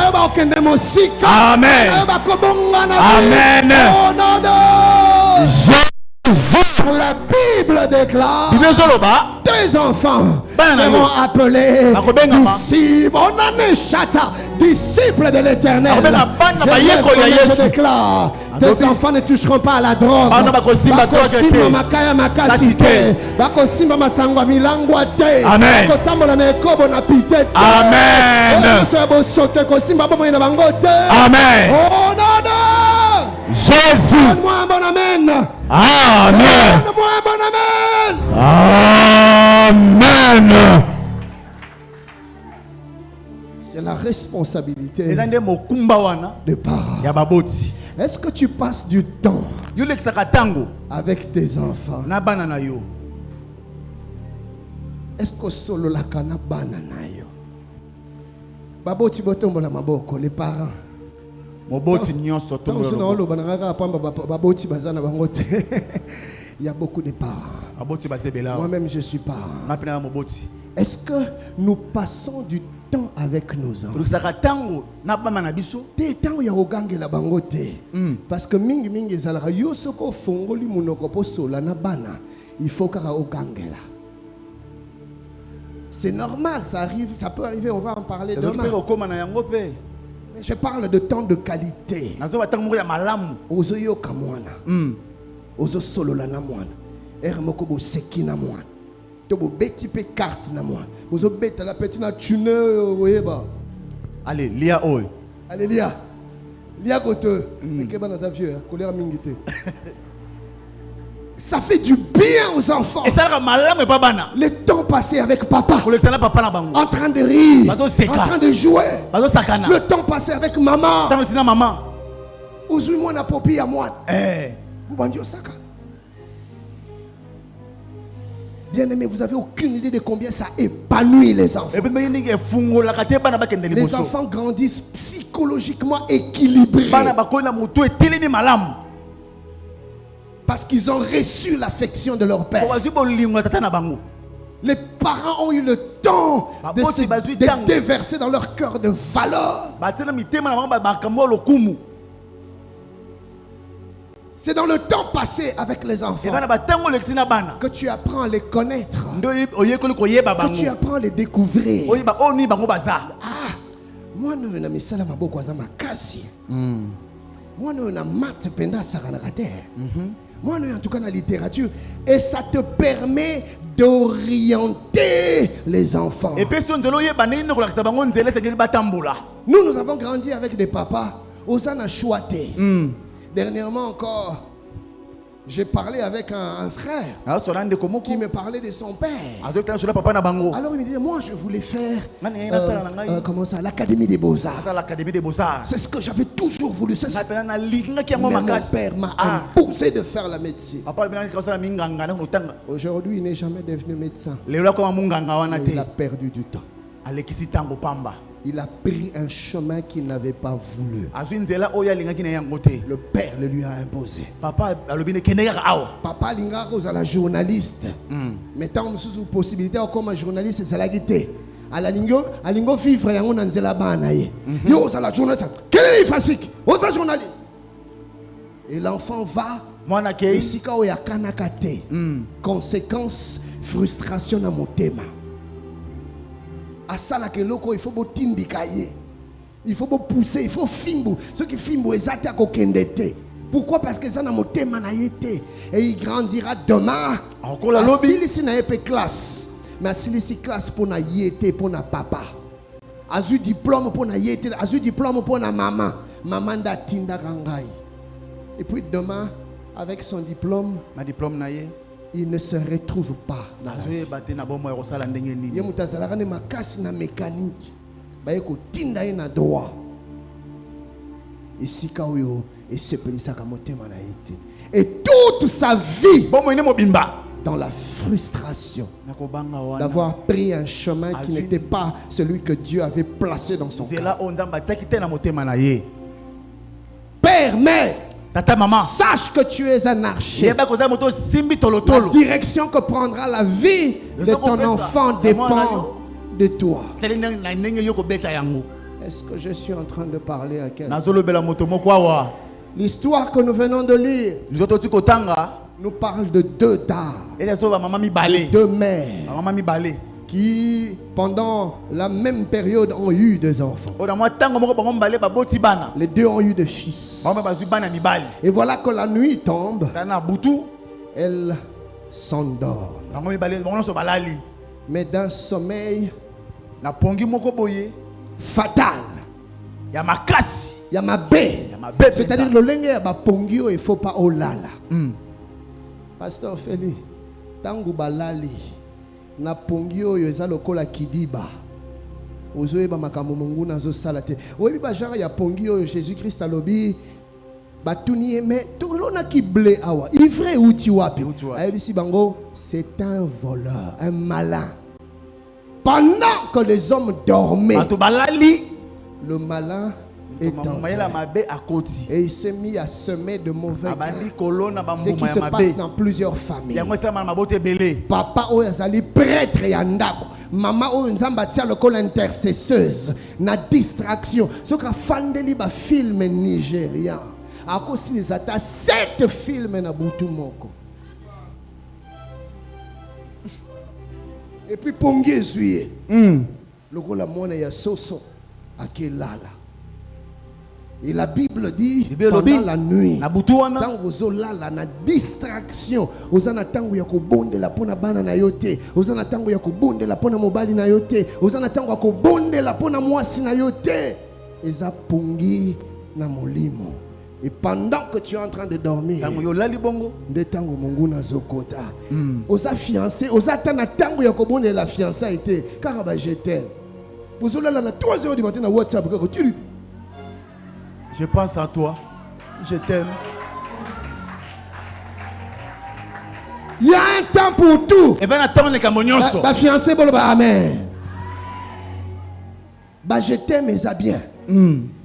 Amen. La Bible déclare tes enfants seront appelés disciples de l'Éternel. Je déclare, tes enfants ne toucheront pas à la drogue. Amen. Oh non, non. Jésus. Donne-moi un bon amen. Amen. Donne-moi un bon amen. Amen. C'est la responsabilité des parents. Est-ce que tu passes du temps avec tes enfants? Est-ce que solo la kana banana yo? Baboti botombo la maboko, les parents. Il y a beaucoup de parents. Moi-même, je suis parent. Est-ce que nous passons du temps avec nos enfants? Parce que mingi zalaka yo soko fongoli munoko po sola na bana, il faut kara ogangela. C'est normal, ça arrive, ça peut arriver, on va en parler demain. Je parle de temps de qualité. Ozo yo kamwana. Ozo solo la na mwana. Moko bo seki na mwana. To bo beti pe carte na mwana. Ozo beta la petite na tune oyeba. Allez, lia oy. Allez lia. Lia kote. Keba na za vieux, colère mingité. Ça fait du bien aux enfants. Le temps passé avec papa, en train de rire, en train de jouer. Le temps passé avec maman. Aujourd'hui, moi, na popi à moi. Bien aimé, vous avez aucune idée de combien ça épanouit les enfants. Les enfants grandissent psychologiquement équilibrés. Parce qu'ils ont reçu l'affection de leur père. Les parents ont eu le temps de déverser dans leur cœur de valeur. C'est dans le temps passé avec les enfants que tu apprends à les connaître, que tu apprends à les découvrir. Ah, moi, je ne sais pas si moi, je ne moi, en tout cas, dans la littérature, et ça te permet d'orienter les enfants. Nous avons grandi avec des papas, Osana Chouate. Dernièrement encore, j'ai parlé avec un frère qui me parlait de son père. Alors il me disait, moi je voulais faire comment ça, l'Académie des Beaux-Arts. C'est ce que j'avais toujours voulu. C'est ça. Mais mon père m'a imposé de faire la médecine. Aujourd'hui, il n'est jamais devenu médecin. Il a perdu du temps. Il a pris un chemin qu'il n'avait pas voulu. Le père le lui a imposé. Papa Linga à la journaliste. Mettant sous possibilité comme un journaliste, c'est la guité. À la lingo vivre yango nanzela bana ye. Yo ça la journaliste. Quel est facile? Osa journaliste. Et l'enfant va isika o yakana kate. Conséquence frustration na motema. Asala ke loko il faut botindika ye. Il faut pousser, il faut fimbo. Ceux qui fimbo exact à kokendete. Pourquoi? Parce que ça n'a pas été manayete. Et il grandira demain. Encore la lobby. Si il n'a pas classe, mais si il classe pour na yete pour na papa. Azu diplôme pour na yete, azu diplôme pour na maman. Maman da tinda rangai. Et puis demain, avec son diplôme, ma diplôme na ye. Il ne se retrouve pas dans la vie. Il y a des makasi mécanique. Bayeko tinda ina droit. Et si kaoyo et se pelisa kamotema na été. Et toute sa vie dans la frustration d'avoir pris un chemin qui n'était pas celui que Dieu avait placé dans son cœur. Père, mère, tata, maman, sache que tu es un archer. La direction que prendra la vie de ton enfant dépend de toi. Est-ce que je suis en train de parler à quelqu'un? L'histoire que nous venons de lire nous parle de deux dames, deux mères qui, pendant la même période, ont eu des enfants. Les deux ont eu des fils. Et voilà que la nuit tombe, elles s'endorment. Mais d'un sommeil fatal. C'est-à-dire le lenge ya bapongio il faut pas olala. Pasteur Feli, tangu balali na pongio yo eza lokola kidiba. Ozoyeba makambo mungu nazo salate. Oyebi ba genre ya pongio Jésus Christ alobi batuni mais tolona ki blé awa. Ivre uti wapi? Ayebi si bango c'est un voleur, un malin. Pendant que les hommes dormaient, le malin est entré et il s'est mis à semer de mauvais grains. Ce qui se passe dans plusieurs familles. Papa oyazali prêtre ya ndako, maman oyo nzamba tia lokola intercesseuse na distraction. Soka fandeli ba film nigérien. Akosi les ata 7 films na butu moko. Et puis pongi esuye. Lokola mwana ya soso akelala. Et la Bible dit pendant la nuit, tango ozolala na distraction, ozana tango ya kobondela pona bana na yote, ozana tango ya kobondela pona mobali na yote, ozana tango ya kobondela pona mwasi na yote, eza pongi na molimo. Et pendant que tu es en train de dormir, de tango mungu na zokota, oza fiancé, oza tana tango ya kobondela la fiancée été, car ba je t'aime. Ozolala na 3h du matin na WhatsApp, je pense à toi, je t'aime. Il y a un temps pour tout. Et bien attendre les camognons. Ba fiancé bolo ba amen. Ba je t'aime et ça bien.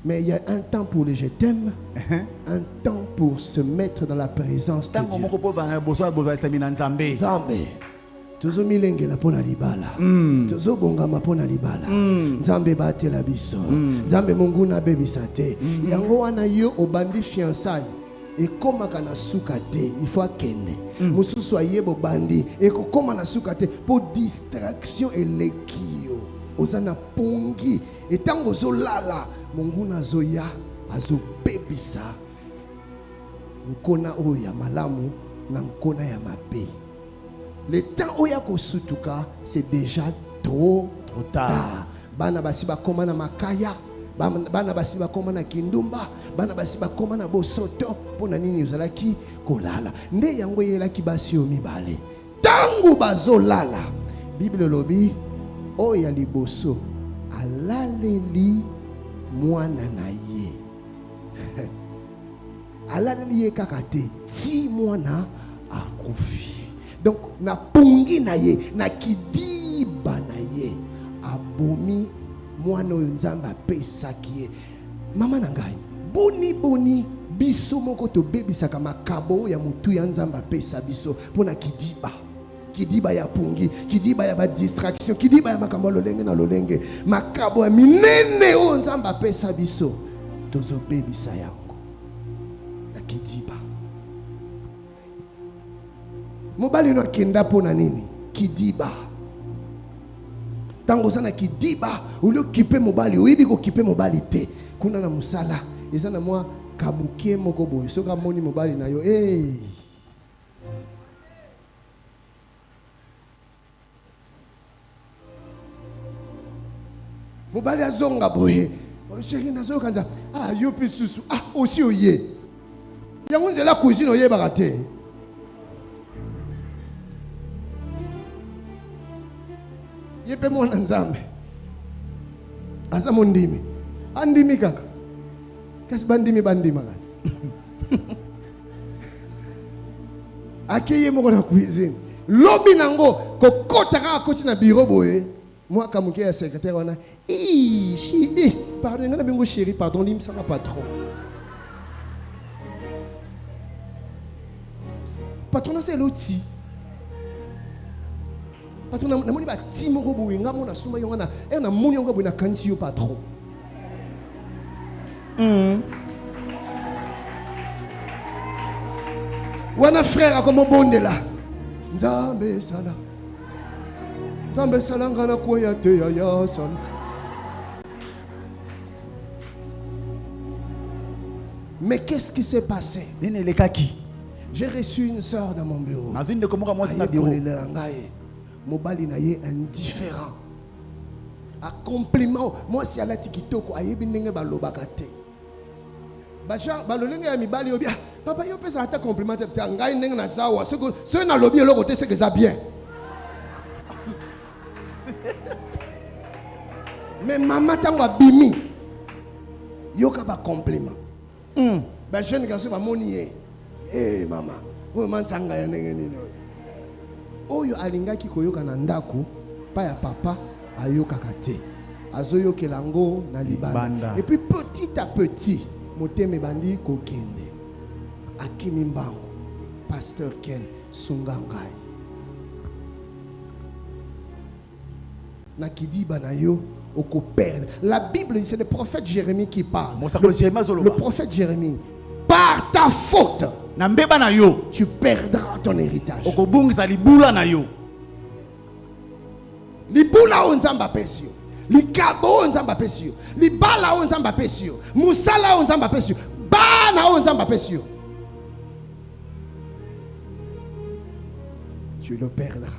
Mais il y a un temps pour le je t'aime, un temps pour se mettre dans la présence de Dieu. Zambé. Tozo milenge la pona libala. Tozo bongama pona libala. Nzambe bate la biso. Nzambe mungu na bebisate. Yango wana yo obandi fiançailles. Et comme kana sukate, il faut akende. Mususu ayebo bandi. Et comme na sukate pour distraction et lekio. Ozana pongi. Et tango zo lala, mungu na zoya azo bebisa. Nkona oya malamu na nkona ya mabe. Le temps où il y a kosutuka, c'est déjà trop tard. Bana basiba koma na makaya, bana basiba koma na kindumba, bana basiba koma na bosoto, pona nini uzalaki kolala. Nde yango yelaki basi omibale. Tangu bazolala, Bible lobi oya liboso alaleli mwana na ye. Alaleli ye kakate ti mwana akufi. Donc, na pongi na ye, na kidiba na ye, abomi mwana oyo nzamba pesa kiye. Mama nangai, boni biso moko to bebisaka makabo ya mutu ya nzamba pesa biso pona kidiba. Kidiba ya pongi, kidiba ya ba distraction, kidiba ya makambo lolenge na lolenge, makabo ya minene oyo nzamba pesa biso. Tozo bebisa yango. Na kidiba. Mobali no kenda pona nini? Kidiba. Tango sana kidiba, uli okipe mobali, oyibi ko kipe mobali te. Kuna na musala, eza na mwa kabukie moko boye. Soka moni mobali na yo, hey. Mobali azonga boye. Chéri nazo kanza, ah yo pe susu, ah aussi oye. Yango nzela cuisine oye bakate. Yepe mwana nzambe aza mondimi andimi kaka kasi bandimi kati akeye moko na cuisine lobi nango kokota kaka koti na bureau boye mwaka moke ya secrétaire wana pardon ngana bengo chéri pardon limsanga patron c'est l'outil. Patron na moni ba ti moko boye nga mona suma yo na na moni ngo boye na kanisi yo patron. Wana frère akomo bondela. Nzambe sala ngana ko ya te ya sala. Mais qu'est-ce qui s'est passé? J'ai reçu une sœur dans mon bureau. Mobali na ye indifférent. A compliment, moi si ala tikitoko ayebi ndenge balobaka te. Bacha balolenge ya mibali yo bia. Papa yo pesa ata compliment te ngai ndenge na sawa. Ce na lobi eloko te c'est que ça bien. Mais maman tango abimi. Yo ka ba compliment. Ba jeune garçon ba moni ye. Eh maman, o man sanga ya ndenge nini. Oyo alingaki koyoka na ndako pa ya papa ayokaka te azoyoke lango na libanda et puis petit à petit moteme bandi kokende akimi mbango pasteur Ken Sungangai na kidiba na yo oko perdre. La Bible c'est le prophète Jérémie qui parle. Le prophète Jérémie, par ta faute tu perdras ton héritage. Libula onzamba pesio, likabo onzamba pesio, libala onzamba pesio, musala onzamba pesio, bana onzamba pesio. Tu le perdras.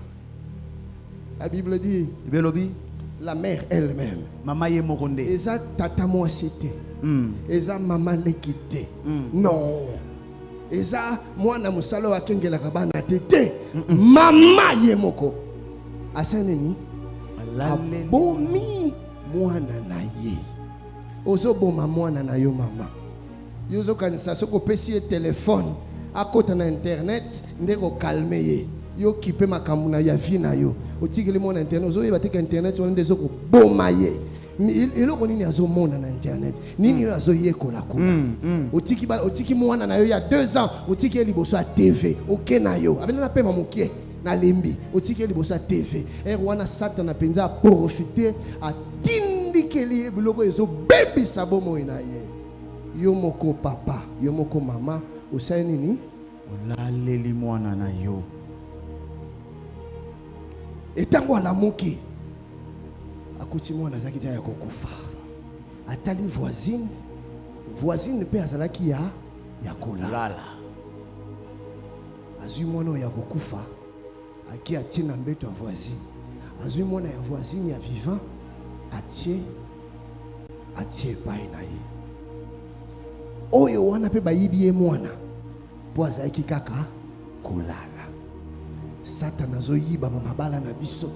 La Bible dit, la mère elle-même, eza tata moi cité, eza maman l'équité. Non. Eza mwana musalo wa kengela kabana tete mama yemoko asaneni abomi mwana na ye ozoboma mwana na yo mama yozo kanisa soko pesi téléphone akota na internet ndeko calme ye yo kipe makamuna ya vie na yo otikeli mwana internet ozo yeba tika internet on ndezoko boma ye eloko nini azomona na internet nini yo azoyekola kuna otiki mwana na yo ya 2 ans otiki liboso ya TV okena yo abena na pema mokie na lembi otiki liboso ya TV wana satana penza profiter atindikeli biloko ezo baby sabomo na ye yo moko papa yo moko mama osai nini olaleli mwana na yo etango alamuki akuti mwana zaki ja ya kokufa atali voisine pe azalaki ya kolala azui mwana ya kokufa aki atie na mbeto ya voisine azui mwana ya voisine ya vivant atie pai na ye oyo wana pe bayibi ye mwana po azalaki kaka kolala. Satana azoyiba mabala na biso,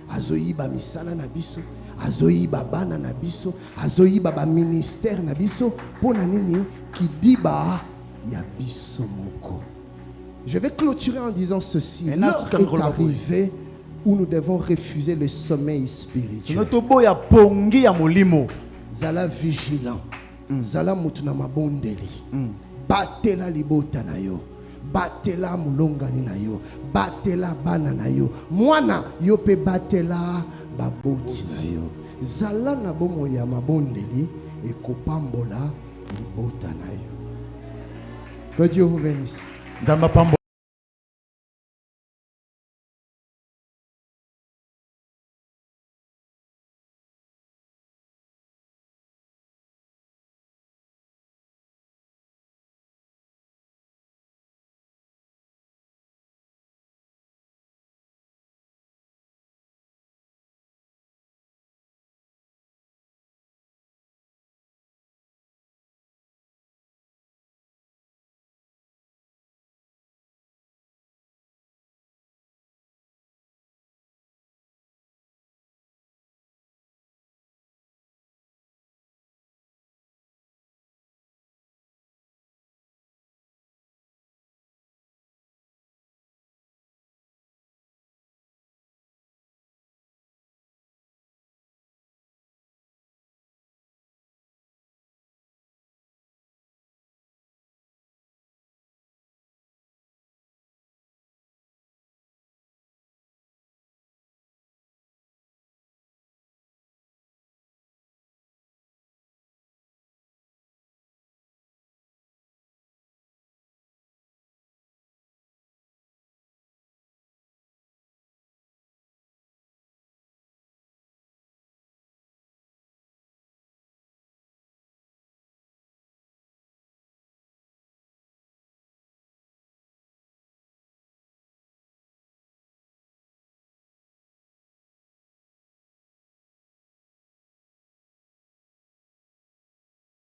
azoyiba misala na biso, azoyiba bana na biso, azoyiba ba ministère na biso pona nini kidiba ya biso moko. Je vais clôturer en disant ceci. L'heure est arrivée où nous devons refuser le sommeil spirituel. Zala vigilant. Zala mutuna mabondeli. Batela libota na yo. Batela mulongani na yo. Batela bana na yo. Mwana yo pe batela baboti na yo. Zala na bomo ya mabondeli et kopambola libota na yo. Que Dieu vous bénisse.